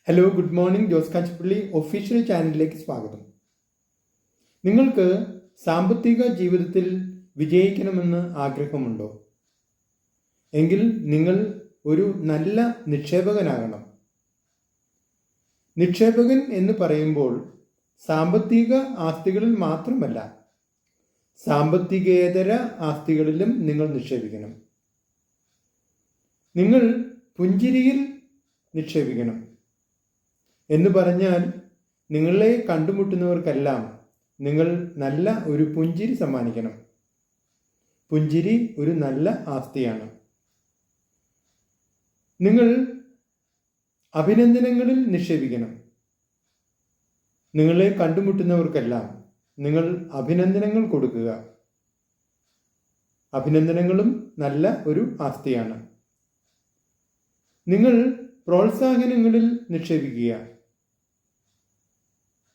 Hello, good morning. Jose Kachappilly official ചാനലിലേക്ക് സ്വാഗതം. നിങ്ങൾക്ക് സാമ്പത്തിക ജീവിതത്തിൽ വിജയിക്കണമെന്ന് ആഗ്രഹമുണ്ടോ? എങ്കിൽ നിങ്ങൾ ഒരു നല്ല നിക്ഷേപകനാകണം. നിക്ഷേപകൻ എന്ന് പറയുമ്പോൾ സാമ്പത്തിക ആസ്തികളിൽ മാത്രമല്ല, സാമ്പത്തികേതര ആസ്തികളിലും നിങ്ങൾ നിക്ഷേപിക്കണം. നിങ്ങൾ പുഞ്ചിരിയിൽ നിക്ഷേപിക്കണം. എന്ന് പറഞ്ഞാൽ നിങ്ങളെ കണ്ടുമുട്ടുന്നവർക്കെല്ലാം നിങ്ങൾ നല്ല ഒരു പുഞ്ചിരി സമ്മാനിക്കണം. പുഞ്ചിരി ഒരു നല്ല ആസ്തിയാണ്. നിങ്ങൾ അഭിനന്ദനങ്ങളിൽ നിക്ഷേപിക്കണം. നിങ്ങളെ കണ്ടുമുട്ടുന്നവർക്കെല്ലാം നിങ്ങൾ അഭിനന്ദനങ്ങൾ കൊടുക്കുക. അഭിനന്ദനങ്ങളും നല്ല ഒരു ആസ്തിയാണ്. നിങ്ങൾ പ്രോത്സാഹനങ്ങളിൽ നിക്ഷേപിക്കുക.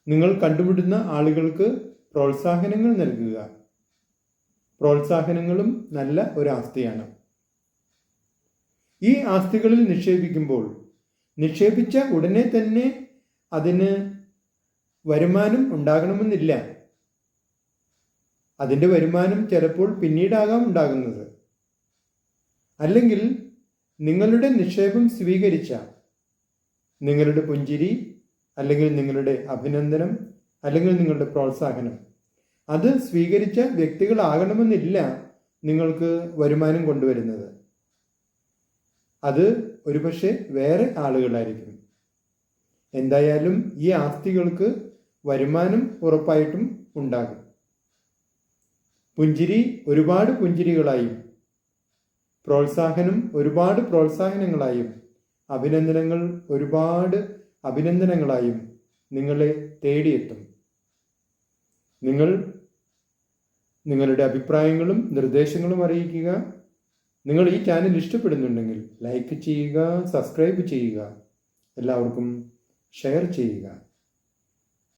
നിങ്ങൾ കണ്ടുമുട്ടുന്ന ആളുകൾക്ക് പ്രോത്സാഹനങ്ങൾ നൽകുക. പ്രോത്സാഹനങ്ങളും നല്ല ഒരു ആസ്തിയാണ്. ഈ ആസ്തികളിൽ നിക്ഷേപിക്കുമ്പോൾ നിക്ഷേപിച്ച ഉടനെ തന്നെ അതിന് വരുമാനം ഉണ്ടാകണമെന്നില്ല. അതിൻ്റെ വരുമാനം ചിലപ്പോൾ പിന്നീടാകാം ഉണ്ടാകുന്നത്. അല്ലെങ്കിൽ നിങ്ങളുടെ നിക്ഷേപം സ്വീകരിച്ച നിങ്ങളുടെ പുഞ്ചിരി, അല്ലെങ്കിൽ നിങ്ങളുടെ അഭിനന്ദനം, അല്ലെങ്കിൽ നിങ്ങളുടെ പ്രോത്സാഹനം, അത് സ്വീകരിച്ച വ്യക്തികളാകണമെന്നില്ല നിങ്ങൾക്ക് വരുമാനം കൊണ്ടുവരുന്നത്. അത് ഒരുപക്ഷെ വേറെ ആളുകളായിരിക്കും. എന്തായാലും ഈ ആസ്തികൾക്ക് വരുമാനം ഉറപ്പായിട്ടും ഉണ്ടാകും. പുഞ്ചിരി ഒരുപാട് പുഞ്ചിരികളായും, പ്രോത്സാഹനം ഒരുപാട് പ്രോത്സാഹനങ്ങളായും, അഭിനന്ദനങ്ങൾ ഒരുപാട് അഭിനന്ദനങ്ങളായും നിങ്ങളെ തേടിയെത്തും. നിങ്ങൾ നിങ്ങളുടെ അഭിപ്രായങ്ങളും നിർദ്ദേശങ്ങളും അറിയിക്കുക. നിങ്ങൾ ഈ ചാനൽ ഇഷ്ടപ്പെടുന്നുണ്ടെങ്കിൽ ലൈക്ക് ചെയ്യുക, സബ്സ്ക്രൈബ് ചെയ്യുക, എല്ലാവർക്കും ഷെയർ ചെയ്യുക.